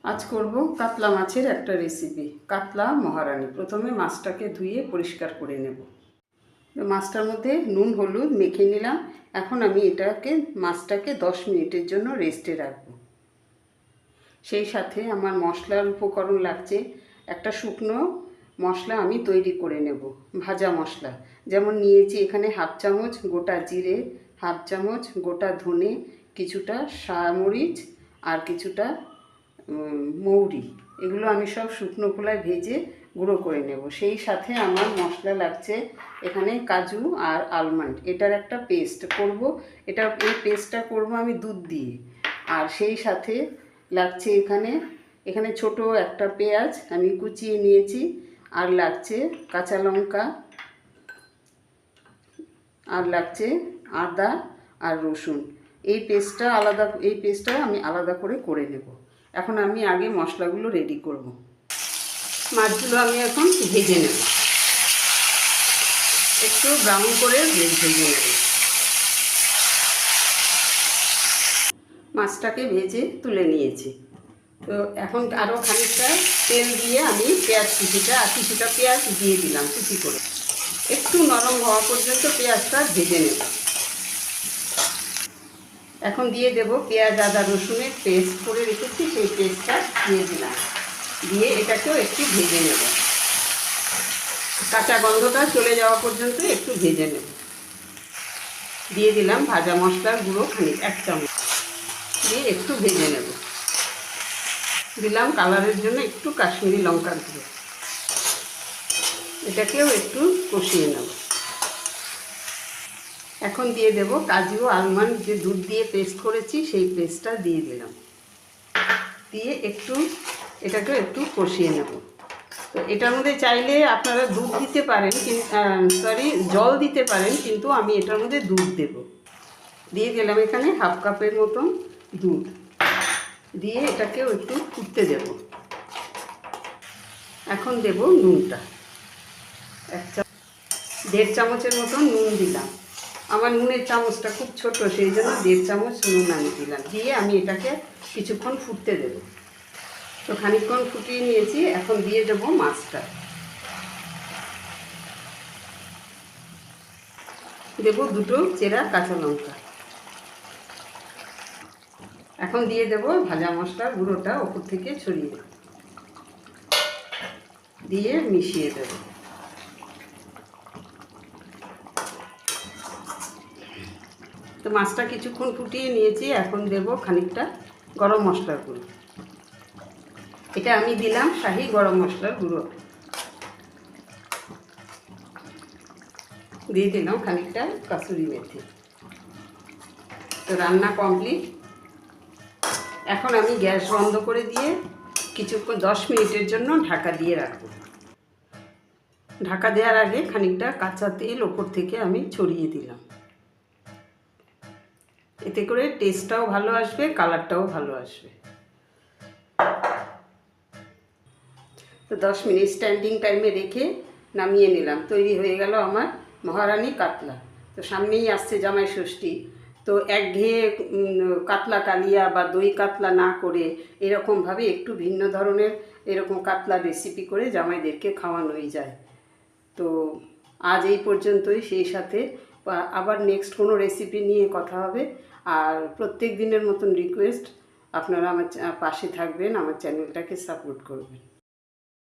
আজ করব কাতলা মাছের একটা রেসিপি, কাতলা মহারানী। প্রথমে মাছটাকে ধুয়ে পরিষ্কার করে নেব। মাছটার মধ্যে নুন হলুদ মেখে নিলাম। এখন আমি মাছটাকে 10 মিনিটের জন্য রেস্টে রাখব। সেই সাথে আমার মশলার উপকরণ লাগছে। একটা শুকনো মশলা আমি তৈরি করে নেব, ভাজা মশলা। যেমন নিয়েছি এখানে হাফ চামচ গোটা জিরে, হাফ চামচ গোটা ধনে, কিছুটা মরিচ আর কিছুটা মৌরি। এগুলো আমি সব শুকনো খোলায় ভেজে গুঁড়ো করে নেব। সেই সাথে আমার মশলা লাগছে এখানে কাজু আর আলমন্ড। এটার একটা পেস্ট করব। এই পেস্টটা করব আমি দুধ দিয়ে। আর সেই সাথে লাগছে এখানে ছোট একটা পেঁয়াজ আমি কুচিয়ে নিয়েছি। আর লাগছে কাঁচা লঙ্কা, আর লাগছে আদা আর রসুন। এই পেস্টটা আমি আলাদা করে নেব। এখন আমি আগে মশলাগুলো রেডি করব। মাছগুলো আমি এখন ভেজে নেব, একটু ব্রাউন করে ভেজে নেব। মাছটাকে ভেজে তুলে নিয়েছি। তো এখন আরও খানিকটা তেল দিয়ে আমি কিছুটা পেঁয়াজ দিয়ে দিলাম কুচি করে। একটু নরম হওয়া পর্যন্ত পেঁয়াজটা ভেজে নেব। এখন দিয়ে দেব পেঁয়াজ আদা রসুনের পেস্ট করে রেখেছি, সেই পেস্টটা দিয়ে দিলাম। দিয়ে এটাকেও একটু ভেজে নেব, কাঁচা গন্ধটা চলে যাওয়া পর্যন্ত একটু ভেজে নেব। দিয়ে দিলাম ভাজা মশলার গুঁড়ো খানিক 1 চামচ, দিয়ে একটু ভেজে নেব। দিলাম কালারের জন্য একটু কাশ্মীরি লঙ্কার গুঁড়ো। এটাকেও একটু কষিয়ে নেব। এখন দিয়ে দেব কাজু আলমন্ড, যে দুধ দিয়ে পেস্ট করেছি সেই পেস্টটা দিয়ে দিলাম। দিয়ে এটাকে একটু কষিয়ে নেব। তো এটার মধ্যে চাইলে আপনারা দুধ দিতে পারেন, জল দিতে পারেন, কিন্তু আমি এটার মধ্যে দুধ দেব। দিয়ে দিলাম এখানে হাফ কাপের মতন দুধ। দিয়ে এটাকেও একটু ফুটতে দেব। এখন দেব নুনটা, 1.5 চামচের মতন নুন দিলাম। আমার নুনের চামচটা খুব ছোট, সেই জন্য 1.5 চামচ নুন আমি দিলাম। দিয়ে আমি এটাকে কিছুক্ষণ ফুটতে দেব। তো খানিকক্ষণ ফুটিয়ে নিয়েছি। এখন দিয়ে দেব মাছটা। দেব 2টো চেরা কাঁচা লঙ্কা। এখন দিয়ে দেব ভাজা মশলার গুঁড়োটা ওপর থেকে ছড়িয়ে দিয়ে মিশিয়ে দেব। তো মাছটা কিছুক্ষণ ফুটিয়ে নিয়েছি। এখন দেব খানিকটা গরম মশলার গুঁড়ো। এটা আমি দিলাম শাহি গরম মশলার গুঁড়ো। দিয়ে দিলাম খানিকটা কাসুরি মেথি। তো রান্না কমপ্লিট। এখন আমি গ্যাস বন্ধ করে দিয়ে কিছুক্ষণ 10 মিনিটের জন্য ঢাকা দিয়ে রাখবো। ঢাকা দেওয়ার আগে খানিকটা কাঁচা তেল ওপর থেকে আমি ছড়িয়ে দিলাম। এতে করে টেস্টটাও ভালো আসবে, কালারটাও ভালো আসবে। তো 10 মিনিট স্ট্যান্ডিং টাইমে রেখে নামিয়ে নিলাম। তৈরি হয়ে গেল আমার মহারানী কাতলা। তো সামনেই আসছে জামাই ষষ্ঠী। তো একঘেয়ে কাতলা কালিয়া বা দই কাতলা না করে এরকমভাবে একটু ভিন্ন ধরনের এরকম কাতলা রেসিপি করে জামাইদেরকে খাওয়ানোই যায়। তো আজ এই পর্যন্তই। সেই সাথে আবার নেক্সট কোনো রেসিপি নিয়ে কথা হবে। আর প্রত্যেক দিনের মতন রিকোয়েস্ট, আপনারা আমার পাশে থাকবেন, আমার চ্যানেলটাকে সাপোর্ট করবেন।